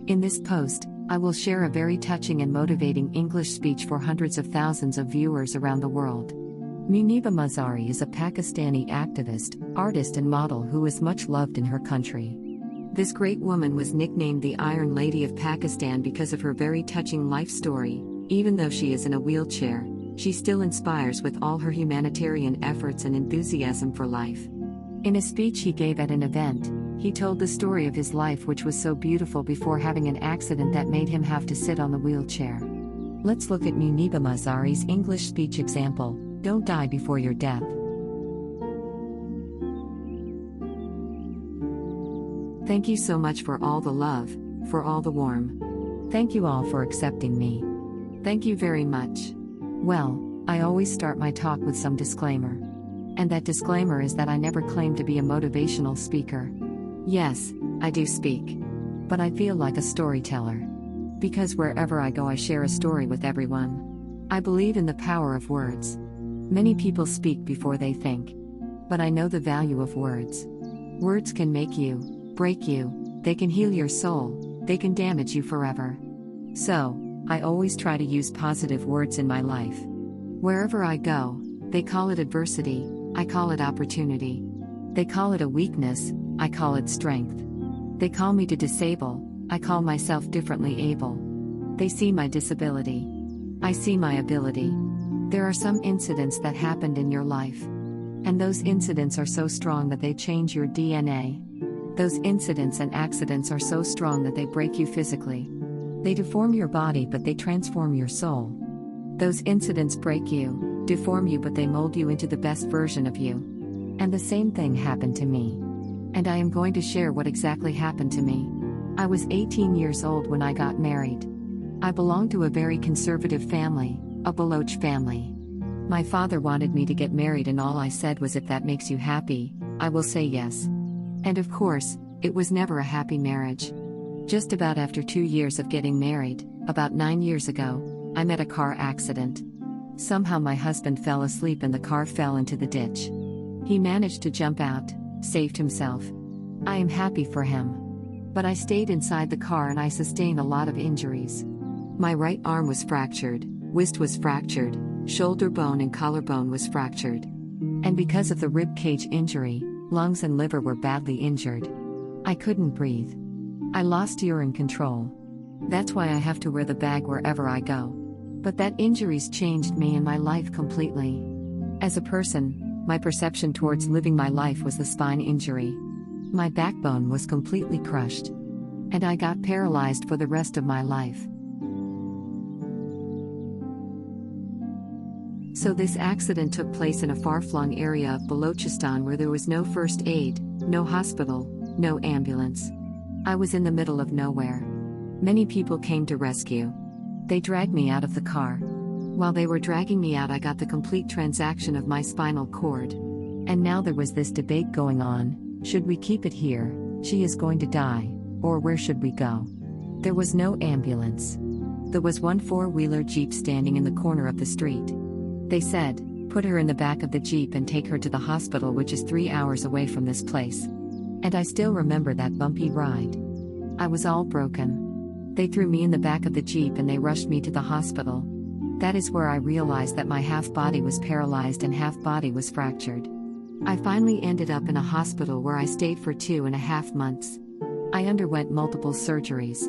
In this post, I will share a very touching and motivating English speech for hundreds of thousands of viewers around the world. MUNIBA Mazari is a Pakistani activist, artist and model who is much loved in her country. This great woman was nicknamed the Iron Lady of Pakistan because of her very touching life story. Even though she is in a wheelchair, she still inspires with all her humanitarian efforts and enthusiasm for life. In a speech he gave at an event, he told the story of his life, which was so beautiful before having an accident that made him have to sit on the wheelchair. Let's look at MUNIBA Mazari's English speech example. Don't die before your death. Thank you so much for all the love, for all the warm. Thank you all for accepting me. Thank you very much. Well, I always start my talk with some disclaimer. And that disclaimer is that I never claim to be a motivational speaker. Yes, I do speak. But I feel like a storyteller. Because wherever I go, I share a story with everyone. I believe in the power of words. Many people speak before they think. But I know the value of words. Words can make you, break you, they can heal your soul, they can damage you forever. So, I always try to use positive words in my life. Wherever I go, they call it adversity, I call it opportunity. They call it a weakness, I call it strength. They call me to disable, I call myself differently able. They see my disability. I see my ability. There are some incidents that happened in your life. And those incidents are so strong that they change your DNA. Those incidents and accidents are so strong that they break you physically. They deform your body, but they transform your soul. Those incidents break you, deform you, but they mold you into the best version of you. And the same thing happened to me. And I am going to share what exactly happened to me. I was 18 years old when I got married. I belonged to a very conservative family, a Baloch family. My father wanted me to get married, and all I said was, if that makes you happy, I will say yes. And of course, it was never a happy marriage. Just about after 2 years of getting married, about 9 years ago, I met a car accident. Somehow my husband fell asleep and the car fell into the ditch. He managed to jump out, saved himself. I am happy for him. But I stayed inside the car and I sustained a lot of injuries. My right arm was fractured, wrist was fractured, shoulder bone and collarbone was fractured. And because of the rib cage injury, lungs and liver were badly injured. I couldn't breathe. I lost urine control. That's why I have to wear the bag wherever I go. But that injuries changed me and my life completely. As a person, my perception towards living my life was the spine injury. My backbone was completely crushed. And I got paralyzed for the rest of my life. So this accident took place in a far-flung area of Balochistan where there was no first aid, no hospital, no ambulance. I was in the middle of nowhere. Many people came to rescue. They dragged me out of the car. While they were dragging me out, I got the complete transaction of my spinal cord. And now there was this debate going on, should we keep it here, she is going to die, or where should we go? There was no ambulance. There was one four-wheeler Jeep standing in the corner of the street. They said, put her in the back of the Jeep and take her to the hospital, which is 3 hours away from this place. And I still remember that bumpy ride. I was all broken. They threw me in the back of the Jeep and they rushed me to the hospital. That is where I realized that my half body was paralyzed and half body was fractured. I finally ended up in a hospital where I stayed for 2.5 months. I underwent multiple surgeries.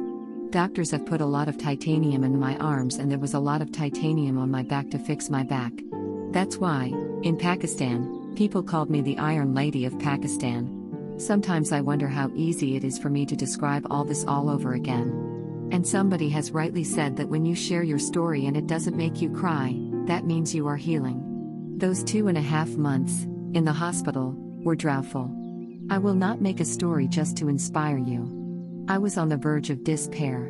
Doctors have put a lot of titanium in my arms, and there was a lot of titanium on my back to fix my back. That's why, in Pakistan, people called me the Iron Lady of Pakistan. Sometimes I wonder how easy it is for me to describe all this all over again. And somebody has rightly said that when you share your story and it doesn't make you cry, that means you are healing. Those 2.5 months, in the hospital, were dreadful. I will not make a story just to inspire you. I was on the verge of despair.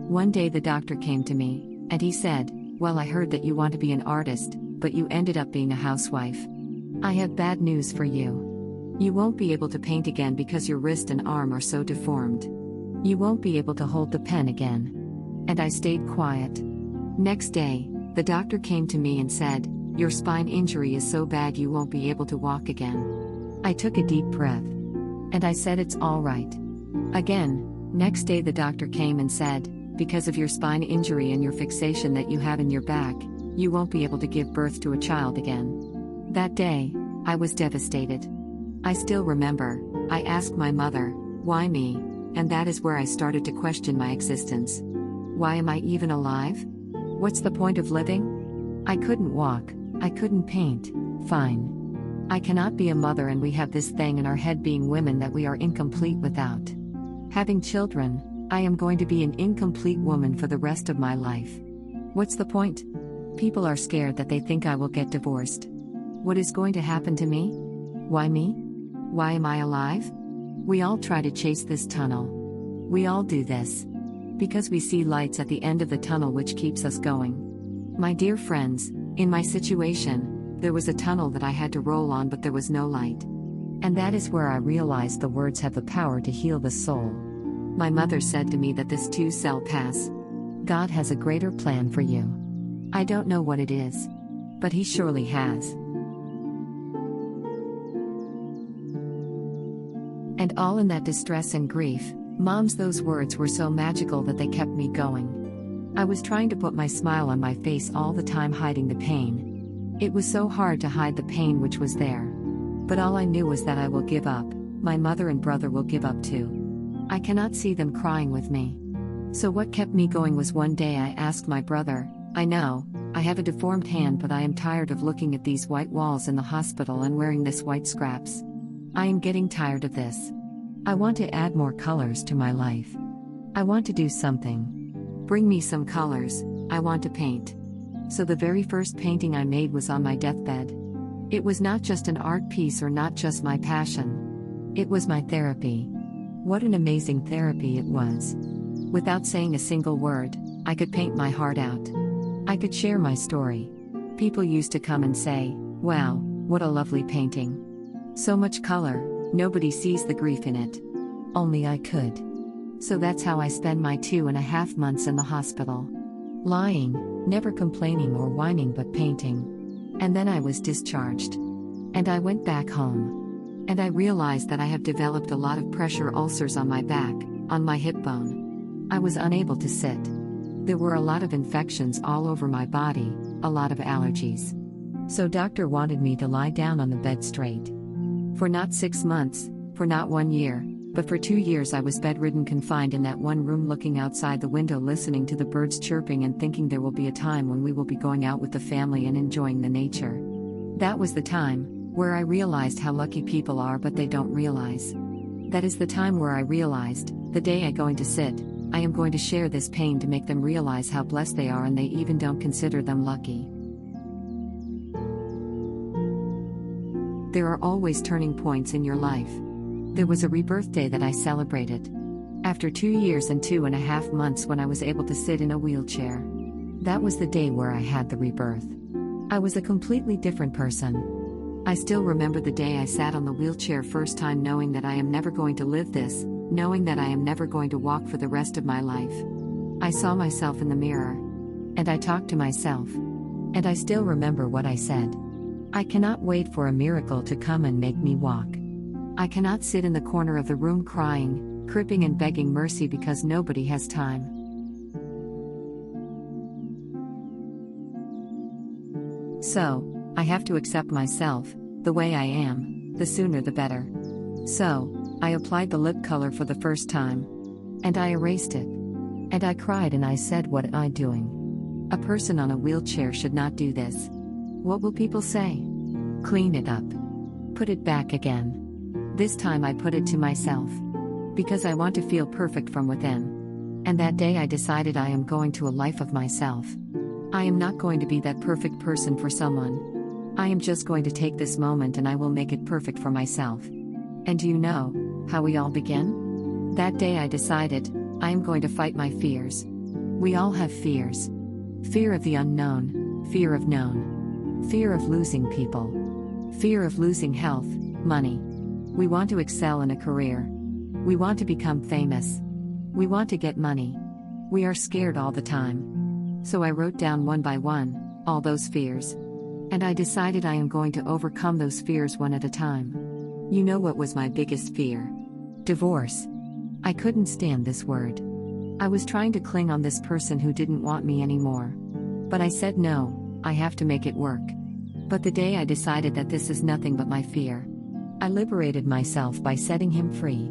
One day the doctor came to me, and he said, well, I heard that you want to be an artist, but you ended up being a housewife. I have bad news for you. You won't be able to paint again because your wrist and arm are so deformed. You won't be able to hold the pen again. And I stayed quiet. Next day, the doctor came to me and said, your spine injury is so bad you won't be able to walk again. I took a deep breath. And I said, it's all right. Again, Next day the doctor came and said, because of your spine injury and your fixation that you have in your back, you won't be able to give birth to a child again. That day, I was devastated. I still remember, I asked my mother, why me? And that is where I started to question my existence. Why am I even alive? What's the point of living? I couldn't walk, I couldn't paint, fine. I cannot be a mother, and we have this thing in our head being women that we are incomplete without having children. I am going to be an incomplete woman for the rest of my life. What's the point? People are scared that they think I will get divorced. What is going to happen to me? Why me? Why am I alive? We all try to chase this tunnel. We all do this. Because we see lights at the end of the tunnel which keeps us going. My dear friends, in my situation, there was a tunnel that I had to roll on, but there was no light. And that is where I realized the words have the power to heal the soul. My mother said to me that this too shall pass. God has a greater plan for you. I don't know what it is. But He surely has. And all in that distress and grief, Mom's those words were so magical that they kept me going. I was trying to put my smile on my face all the time, hiding the pain. It was so hard to hide the pain which was there. But all I knew was that I will give up, my mother and brother will give up too. I cannot see them crying with me. So what kept me going was one day I asked my brother, I know, I have a deformed hand, but I am tired of looking at these white walls in the hospital and wearing this white scraps. I am getting tired of this. I want to add more colors to my life. I want to do something. Bring me some colors, I want to paint. So the very first painting I made was on my deathbed. It was not just an art piece or not just my passion. It was my therapy. What an amazing therapy it was. Without saying a single word, I could paint my heart out. I could share my story. People used to come and say, wow, what a lovely painting. So much color, nobody sees the grief in it. Only I could. So that's how I spent my 2.5 months in the hospital. Lying, never complaining or whining but painting. And then I was discharged. And I went back home. And I realized that I have developed a lot of pressure ulcers on my back, on my hip bone. I was unable to sit. There were a lot of infections all over my body, a lot of allergies. So doctor wanted me to lie down on the bed straight. For not 6 months, for not 1 year, but for 2 years I was bedridden, confined in that one room, looking outside the window, listening to the birds chirping and thinking there will be a time when we will be going out with the family and enjoying the nature. That was the time where I realized how lucky people are, but they don't realize. That is the time where I realized, the day I'm going to sit, I am going to share this pain to make them realize how blessed they are, and they even don't consider them lucky. There are always turning points in your life. There was a rebirth day that I celebrated. After 2 years and 2.5 months, when I was able to sit in a wheelchair. That was the day where I had the rebirth. I was a completely different person. I still remember the day I sat on the wheelchair first time, knowing that I am never going to live this, knowing that I am never going to walk for the rest of my life. I saw myself in the mirror. And I talked to myself. And I still remember what I said. I cannot wait for a miracle to come and make me walk. I cannot sit in the corner of the room crying, cripping and begging mercy because nobody has time. So, I have to accept myself, the way I am, the sooner the better. So, I applied the lip color for the first time. And I erased it. And I cried and I said, what am I doing? A person on a wheelchair should not do this. What will people say? Clean it up. Put it back again. This time I put it to myself. Because I want to feel perfect from within. And that day I decided I am going to a life of myself. I am not going to be that perfect person for someone. I am just going to take this moment and I will make it perfect for myself. And do you know how we all begin? That day I decided, I am going to fight my fears. We all have fears. Fear of the unknown, fear of known. Fear of losing people. Fear of losing health, money. We want to excel in a career. We want to become famous. We want to get money. We are scared all the time. So I wrote down one by one, all those fears. And I decided I am going to overcome those fears one at a time. You know what was my biggest fear? Divorce. I couldn't stand this word. I was trying to cling on this person who didn't want me anymore. But I said no, I have to make it work. But the day I decided that this is nothing but my fear, I liberated myself by setting him free.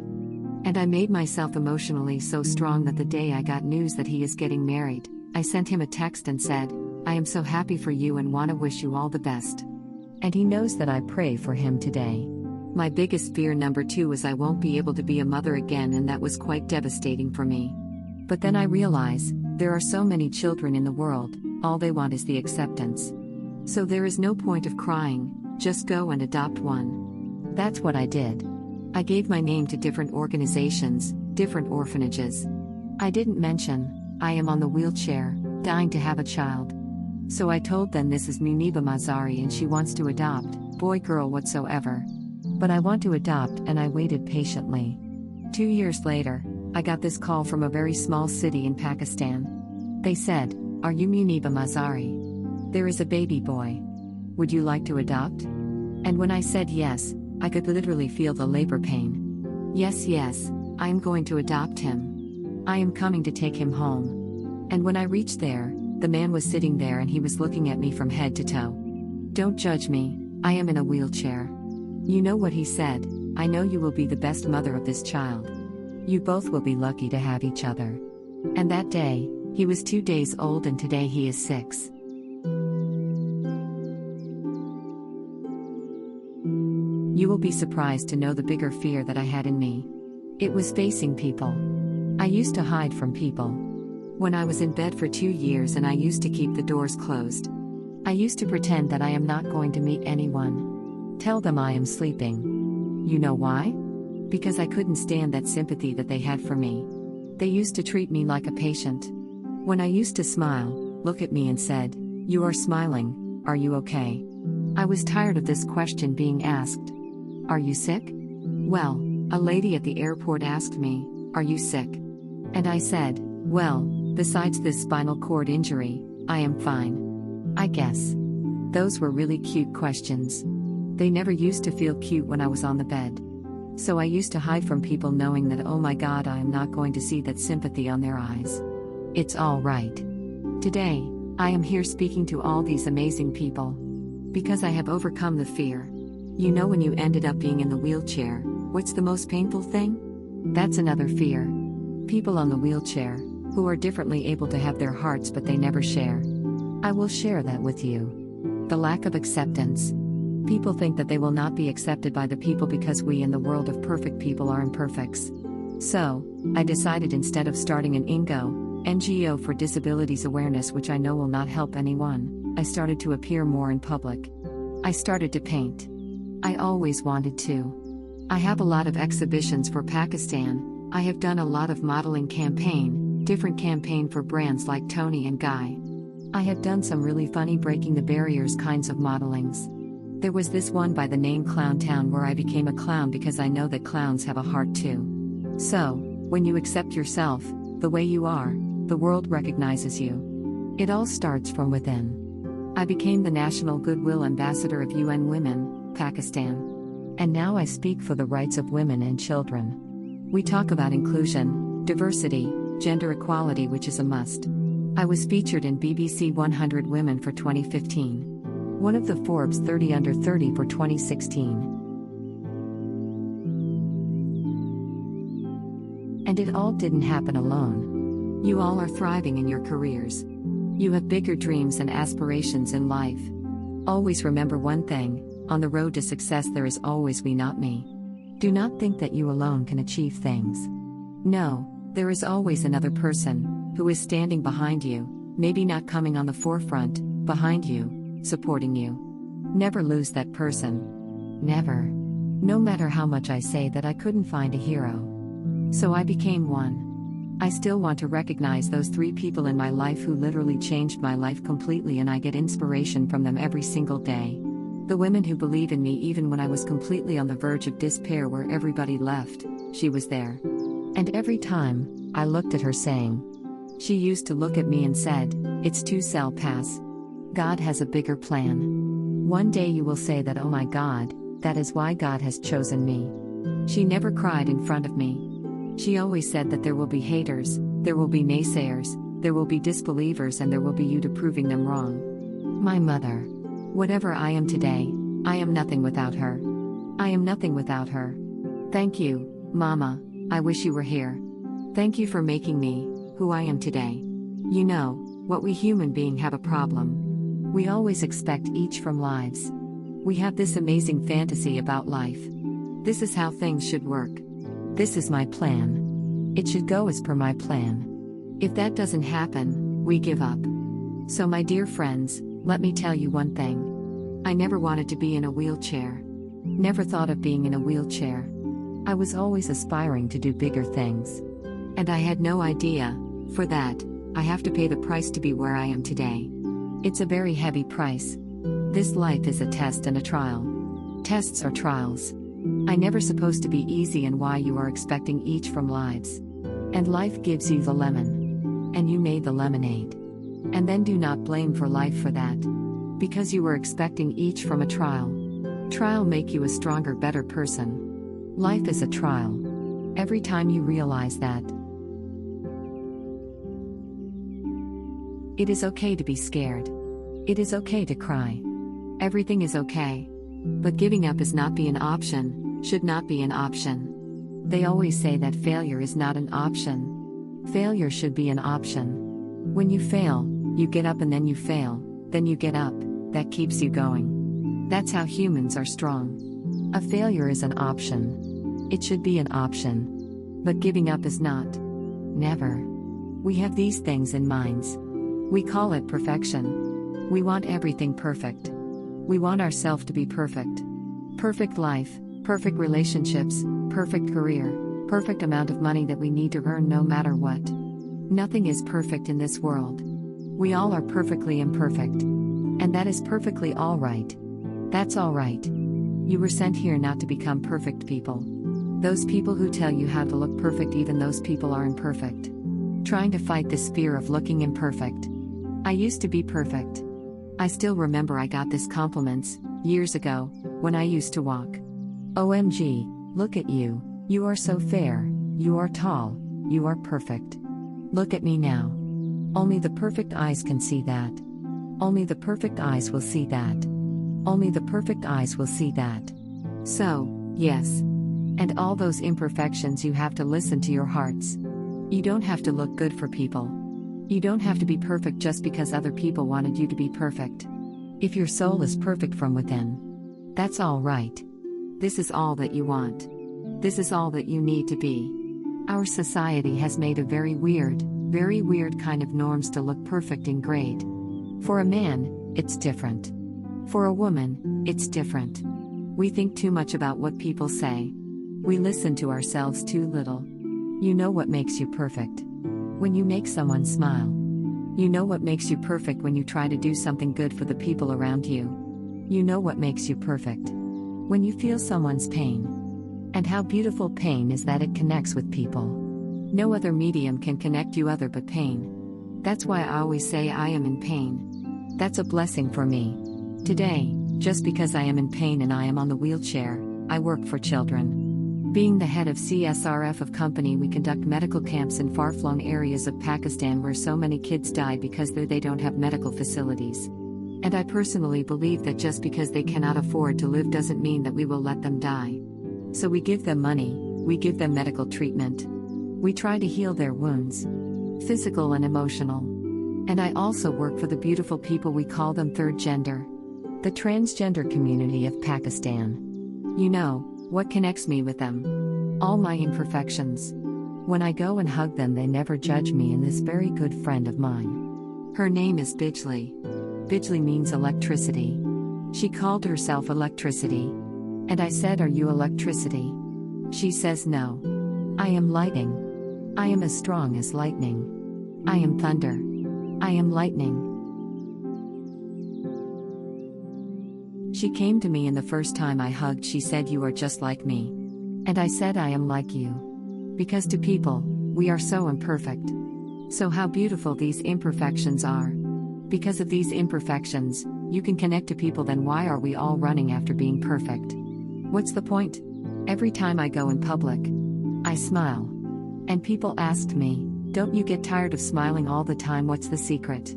And I made myself emotionally so strong that the day I got news that he is getting married, I sent him a text and said, I am so happy for you and want to wish you all the best. And he knows that I pray for him today. My biggest fear number 2 was I won't be able to be a mother again, and that was quite devastating for me. But then I realize, there are so many children in the world, all they want is the acceptance. So there is no point of crying, just go and adopt one. That's what I did. I gave my name to different organizations, different orphanages. I didn't mention, I am on the wheelchair, dying to have a child. So I told them this is MUNIBA Mazari and she wants to adopt, boy girl whatsoever. But I want to adopt, and I waited patiently. 2 years later, I got this call from a very small city in Pakistan. They said, are you MUNIBA Mazari? There is a baby boy. Would you like to adopt? And when I said yes, I could literally feel the labor pain. Yes, I am going to adopt him. I am coming to take him home. And when I reached there, the man was sitting there and he was looking at me from head to toe. Don't judge me, I am in a wheelchair. You know what he said, I know you will be the best mother of this child. You both will be lucky to have each other. And that day, he was 2 days old and today he is 6. You will be surprised to know the bigger fear that I had in me. It was facing people. I used to hide from people. When I was in bed for 2 years and I used to keep the doors closed. I used to pretend that I am not going to meet anyone. Tell them I am sleeping. You know why? Because I couldn't stand that sympathy that they had for me. They used to treat me like a patient. When I used to smile, look at me and said, you are smiling, are you okay? I was tired of this question being asked. Are you sick? Well, a lady at the airport asked me, are you sick? And I said, well, besides this spinal cord injury, I am fine. I guess. Those were really cute questions. They never used to feel cute when I was on the bed. So I used to hide from people knowing that oh my god I am not going to see that sympathy on their eyes. It's all right. Today, I am here speaking to all these amazing people. Because I have overcome the fear. You know when you ended up being in the wheelchair, what's the most painful thing? That's another fear. People on the wheelchair, who are differently able to have their hearts but they never share. I will share that with you. The lack of acceptance. People think that they will not be accepted by the people because we in the world of perfect people are imperfects. So, I decided instead of starting an NGO for disabilities awareness, which I know will not help anyone, I started to appear more in public. I started to paint. I always wanted to. I have a lot of exhibitions for Pakistan. I have done a lot of modeling campaign, different campaign for brands like Tony and Guy. I have done some really funny breaking the barriers kinds of modelings. There was this one by the name Clown Town where I became a clown because I know that clowns have a heart too. So, when you accept yourself, the way you are, the world recognizes you. It all starts from within. I became the National Goodwill Ambassador of UN Women, Pakistan. And now I speak for the rights of women and children. We talk about inclusion, diversity, gender equality, which is a must. I was featured in BBC 100 Women for 2015. One of the Forbes 30 Under 30 for 2016. And it all didn't happen alone. You all are thriving in your careers. You have bigger dreams and aspirations in life. Always remember one thing, on the road to success there is always we not me. Do not think that you alone can achieve things. No, there is always another person, who is standing behind you, maybe not coming on the forefront, behind you, supporting you. Never lose that person. Never. No matter how much I say that I couldn't find a hero. So I became one. I still want to recognize those 3 people in my life who literally changed my life completely, and I get inspiration from them every single day. The women who believe in me even when I was completely on the verge of despair where everybody left, she was there. And every time, I looked at her saying, she used to look at me and said, it's too shall pass. God has a bigger plan. One day you will say that oh my God, that is why God has chosen me. She never cried in front of me. She always said that there will be haters, there will be naysayers, there will be disbelievers, and there will be you to proving them wrong. My mother. Whatever I am today, I am nothing without her. I am nothing without her. Thank you, Mama, I wish you were here. Thank you for making me who I am today. You know, what we human beings have a problem. We always expect each from lives. We have this amazing fantasy about life. This is how things should work. This is my plan. It should go as per my plan. If that doesn't happen, we give up. So my dear friends, let me tell you one thing. I never wanted to be in a wheelchair. Never thought of being in a wheelchair. I was always aspiring to do bigger things. And I had no idea, for that, I have to pay the price to be where I am today. It's a very heavy price. This life is a test and a trial. Tests are trials. I never supposed to be easy, and why you are expecting each from lives. And life gives you the lemon. And you made the lemonade. And then do not blame for life for that. Because you were expecting each from a trial. Trial make you a stronger, better person. Life is a trial. Every time you realize that. It is okay to be scared. It is okay to cry. Everything is okay. But giving up is not be an option, should not be an option. They always say that failure is not an option. Failure should be an option. When you fail, you get up, and then you fail, then you get up, that keeps you going. That's how humans are strong. A failure is an option. It should be an option. But giving up is not. Never. We have these things in minds. We call it perfection. We want everything perfect. We want ourselves to be perfect. Perfect life, perfect relationships, perfect career, perfect amount of money that we need to earn no matter what. Nothing is perfect in this world. We all are perfectly imperfect. And that is perfectly alright. That's alright. You were sent here not to become perfect people. Those people who tell you how to look perfect, even those people are imperfect. Trying to fight this fear of looking imperfect. I used to be perfect. I still remember I got this compliments, years ago, when I used to walk. OMG, look at you, you are so fair, you are tall, you are perfect. Look at me now. Only the perfect eyes can see that. Only the perfect eyes will see that. Only the perfect eyes will see that. So, yes. And all those imperfections, you have to listen to your hearts. You don't have to look good for people. You don't have to be perfect just because other people wanted you to be perfect. If your soul is perfect from within, that's all right. This is all that you want. This is all that you need to be. Our society has made a very weird kind of norms to look perfect and great. For a man, it's different. For a woman, it's different. We think too much about what people say. We listen to ourselves too little. You know what makes you perfect? When you make someone smile. You know what makes you perfect when you try to do something good for the people around you. You know what makes you perfect? When you feel someone's pain. And how beautiful pain is that it connects with people. No other medium can connect you other but pain. That's why I always say I am in pain. That's a blessing for me. Today, just because I am in pain and I am on the wheelchair, I work for children. Being the head of CSRF of company, we conduct medical camps in far-flung areas of Pakistan where so many kids die because they don't have medical facilities. And I personally believe that just because they cannot afford to live doesn't mean that we will let them die. So we give them money, we give them medical treatment. We try to heal their wounds, physical and emotional. And I also work for the beautiful people, we call them third gender, the transgender community of Pakistan. You know, what connects me with them? All my imperfections. When I go and hug them, they never judge me, and this very good friend of mine. Her name is Bijli. Bijli means electricity. She called herself electricity. And I said, "Are you electricity?" She says, "No. I am lighting. I am as strong as lightning. I am thunder. I am lightning." She came to me, and the first time I hugged, she said, "You are just like me." And I said, "I am like you." Because to people, we are so imperfect. So how beautiful these imperfections are. Because of these imperfections, you can connect to people. Then why are we all running after being perfect? What's the point? Every time I go in public, I smile. And people asked me, "Don't you get tired of smiling all the time? What's the secret?"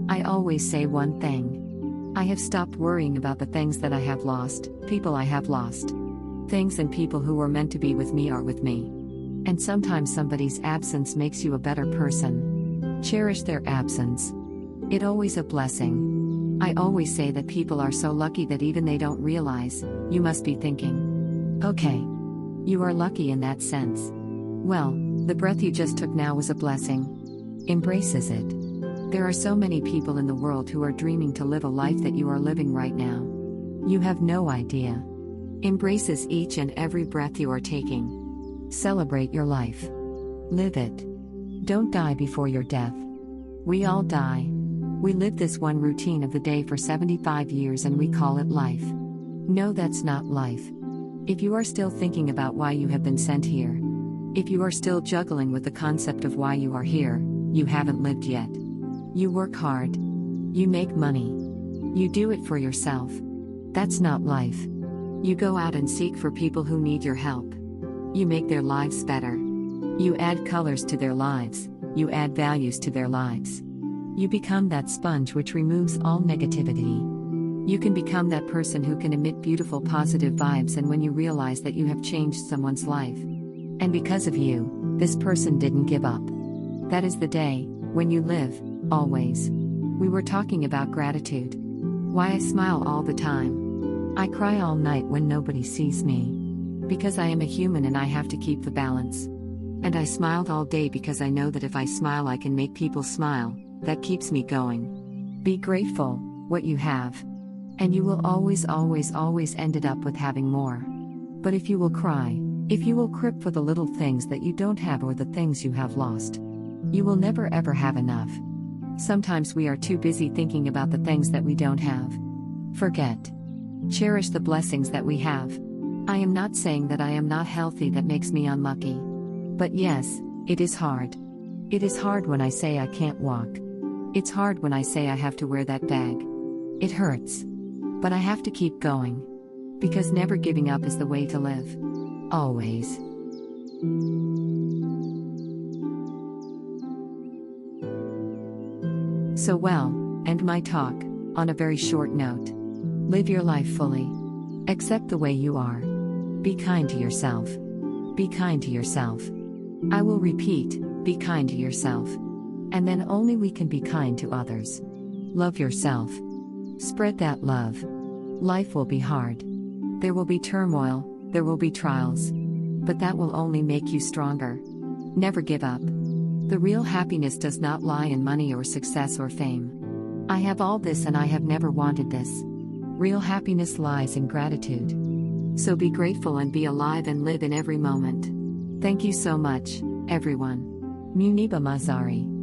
I always say one thing. I have stopped worrying about the things that I have lost, people I have lost. Things and people who were meant to be with me are with me. And sometimes somebody's absence makes you a better person. Cherish their absence. It's always a blessing. I always say that people are so lucky that even they don't realize. You must be thinking, okay, you are lucky in that sense. Well, the breath you just took now was a blessing. Embraces it. There are so many people in the world who are dreaming to live a life that you are living right now. You have no idea. Embraces each and every breath you are taking. Celebrate your life. Live it. Don't die before your death. We all die. We live this one routine of the day for 75 years and we call it life. No, that's not life. If you are still thinking about why you have been sent here, if you are still juggling with the concept of why you are here, you haven't lived yet. You work hard. You make money. You do it for yourself. That's not life. You go out and seek for people who need your help. You make their lives better. You add colors to their lives. You add values to their lives. You become that sponge which removes all negativity. You can become that person who can emit beautiful positive vibes, and when you realize that you have changed someone's life, and because of you, this person didn't give up. That is the day when you live, always. We were talking about gratitude. Why I smile all the time. I cry all night when nobody sees me. Because I am a human and I have to keep the balance. And I smiled all day because I know that if I smile I can make people smile. That keeps me going. Be grateful, what you have. And you will always ended up with having more. But if you will cry, if you will crib for the little things that you don't have or the things you have lost, you will never ever have enough. Sometimes we are too busy thinking about the things that we don't have. Forget. Cherish the blessings that we have. I am not saying that I am not healthy, that makes me unlucky. But yes, it is hard. It is hard when I say I can't walk. It's hard when I say I have to wear that bag. It hurts. But I have to keep going. Because never giving up is the way to live. Always. So well, end my talk on a very short note. Live your life fully. Accept the way you are. Be kind to yourself. Be kind to yourself. I will repeat, be kind to yourself. And then only we can be kind to others. Love yourself. Spread that love. Life will be hard. There will be turmoil, there will be trials. But that will only make you stronger. Never give up. The real happiness does not lie in money or success or fame. I have all this and I have never wanted this. Real happiness lies in gratitude. So be grateful and be alive and live in every moment. Thank you so much, everyone. MUNIBA Mazari.